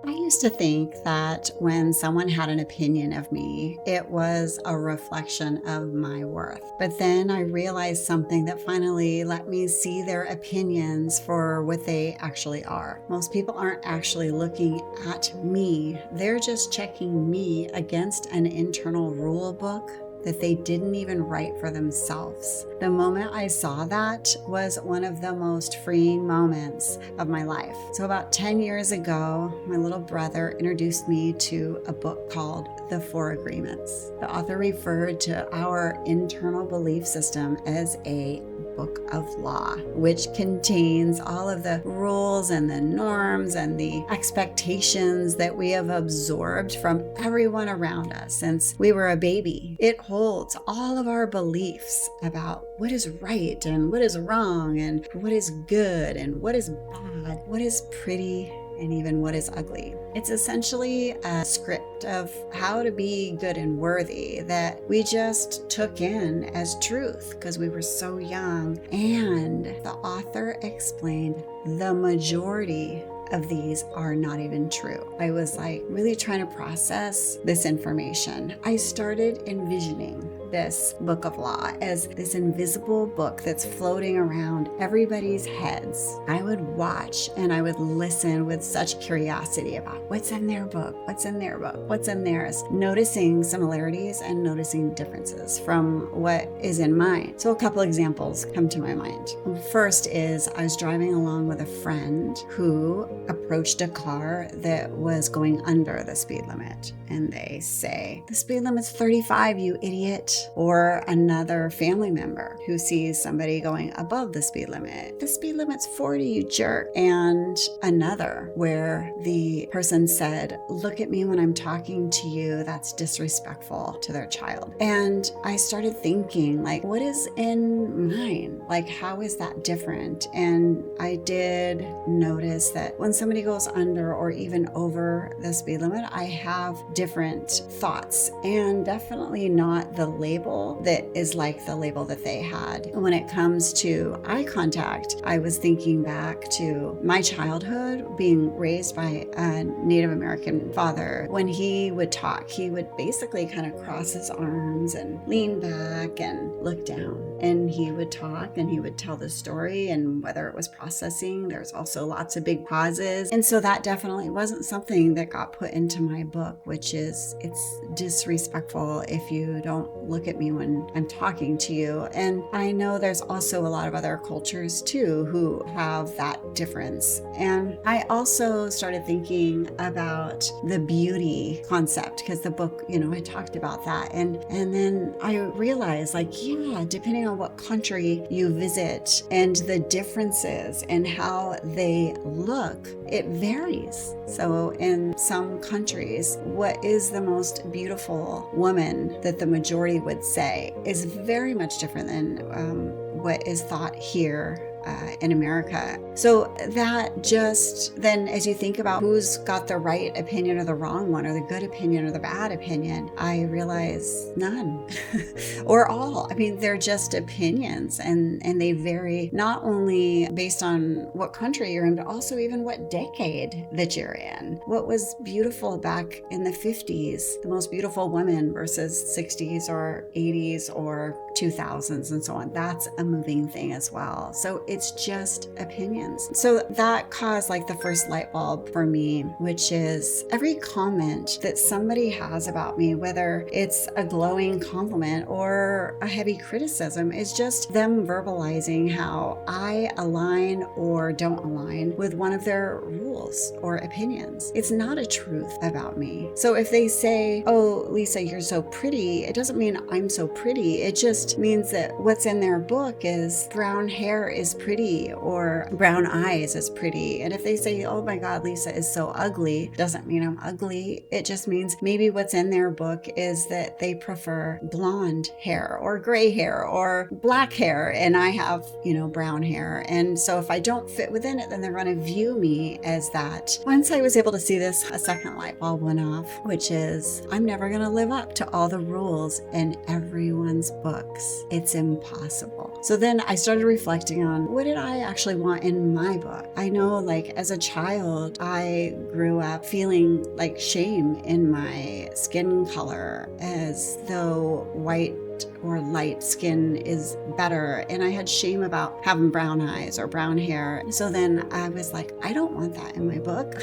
I used to think that when someone had an opinion of me, it was a reflection of my worth. But then I realized something that finally let me see their opinions for what they actually are. Most people aren't actually looking at me, they're just checking me against an internal rule book that they didn't even write for themselves. The moment I saw that was one of the most freeing moments of my life. So about 10 years ago, my little brother introduced me to a book called The Four Agreements. The author referred to our internal belief system as a book of law, which contains all of the rules and the norms and the expectations that we have absorbed from everyone around us since we were a baby. It holds all of our beliefs about what is right and what is wrong and what is good and what is bad, what is pretty and even what is ugly. It's essentially a script of how to be good and worthy that we just took in as truth because we were so young. And the author explained the majority of these are not even true. I was really trying to process this information. I started envisioning this book of law as this invisible book that's floating around everybody's heads. I would watch and I would listen with such curiosity about what's in their book, what's in their book, what's in theirs, noticing similarities and noticing differences from what is in mine. So a couple examples come to my mind. First is I was driving along with a friend who approached a car that was going under the speed limit. And they say, "The speed limit's 35, you idiot." Or another family member who sees somebody going above the speed limit. "The speed limit's 40, you jerk." And another where the person said, "Look at me when I'm talking to you. That's disrespectful," to their child. And I started thinking, what is in mine? How is that different? And I did notice that when somebody goes under or even over the speed limit, I have different thoughts, and definitely not the label that is like the label that they had. When it comes to eye contact, I was thinking back to my childhood being raised by a Native American father. When he would talk, he would basically kind of cross his arms and lean back and look down. And he would talk and he would tell the story, and whether it was processing, there's also lots of big pauses. And so that definitely wasn't something that got put into my book, which is it's disrespectful if you don't look at me when I'm talking to you. And I know there's also a lot of other cultures too who have that difference. And I also started thinking about the beauty concept because the book, I talked about that. And then I realized depending on what country you visit and the differences in how they look, it varies. So in some countries, what is the most beautiful woman that the majority would say is very much different than what is thought here in America. So that just then, as you think about who's got the right opinion or the wrong one, or the good opinion or the bad opinion, I realize none or all. They're just opinions, and they vary not only based on what country you're in, but also even what decade that you're in. What was beautiful back in the 50s, the most beautiful women versus 60s or 80s or 2000s and so on. That's a moving thing as well. So it's just opinions. So that caused the first light bulb for me, which is every comment that somebody has about me, whether it's a glowing compliment or a heavy criticism, is just them verbalizing how I align or don't align with one of their rules or opinions. It's not a truth about me. So if they say, "Oh, Lesa, you're so pretty," it doesn't mean I'm so pretty. It just means that what's in their book is brown hair is pretty or brown eyes is pretty. And if they say, "Oh my God, Lesa is so ugly," doesn't mean I'm ugly. It just means maybe what's in their book is that they prefer blonde hair or gray hair or black hair, and I have, brown hair. And so if I don't fit within it, then they're going to view me as that. Once I was able to see this, a second light bulb went off, which is I'm never going to live up to all the rules in everyone's book. books. It's impossible. So then I started reflecting on, what did I actually want in my book? I know, like, as a child, I grew up feeling like shame in my skin color, as though white or light skin is better, and I had shame about having brown eyes or brown hair. So then I was like, I don't want that in my book.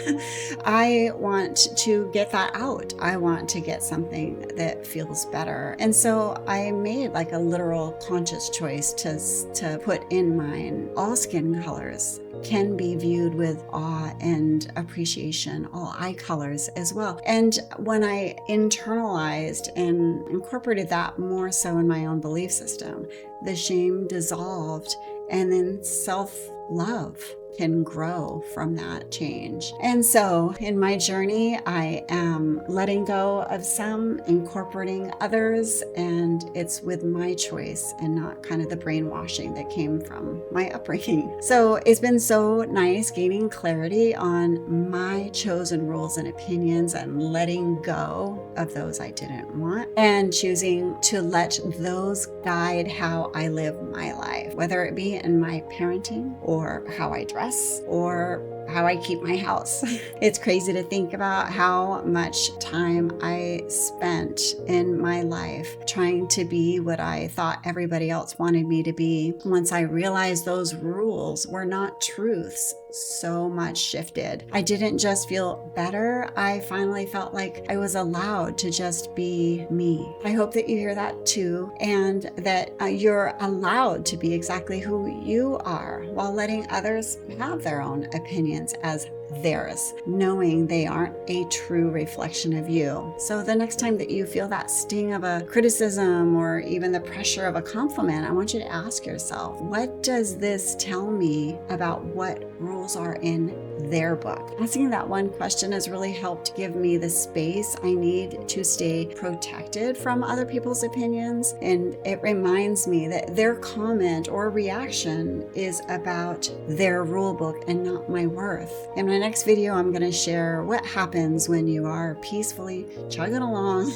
I want to get that out. I want to get something that feels better. And so I made like a literal conscious choice to put in mine, all skin colors can be viewed with awe and appreciation, all eye colors as well. And when I internalized and incorporated that more so in my own belief system, the shame dissolved, and then self-love can grow from that change. And so in my journey, I am letting go of some, incorporating others, and it's with my choice and not kind of the brainwashing that came from my upbringing. So it's been so nice gaining clarity on my chosen rules and opinions and letting go of those I didn't want, and choosing to let those guide how I live my life, whether it be in my parenting or how I dress or how I keep my house. It's crazy to think about how much time I spent in my life trying to be what I thought everybody else wanted me to be. Once I realized those rules were not truths, so much shifted. I didn't just feel better, I finally felt like I was allowed to just be me. I hope that you hear that too, and that you're allowed to be exactly who you are, while letting others have their own opinions as theirs, knowing they aren't a true reflection of you. So the next time that you feel that sting of a criticism or even the pressure of a compliment, I want you to ask yourself, what does this tell me about what rules are in their book? Asking that one question has really helped give me the space I need to stay protected from other people's opinions, and it reminds me that their comment or reaction is about their rule book and not my worth. In my next video, I'm going to share what happens when you are peacefully chugging along,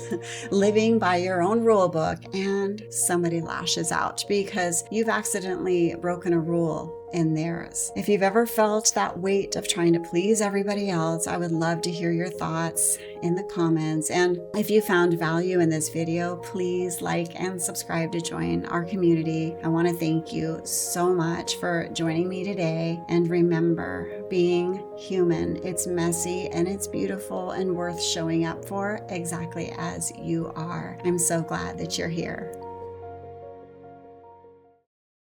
living by your own rule book, and somebody lashes out because you've accidentally broken a rule in theirs. If you've ever felt that weight of trying to please everybody else, I would love to hear your thoughts in the comments. And if you found value in this video, please like and subscribe to join our community. I want to thank you so much for joining me today. And remember, being human, it's messy and it's beautiful and worth showing up for exactly as you are. I'm so glad that you're here.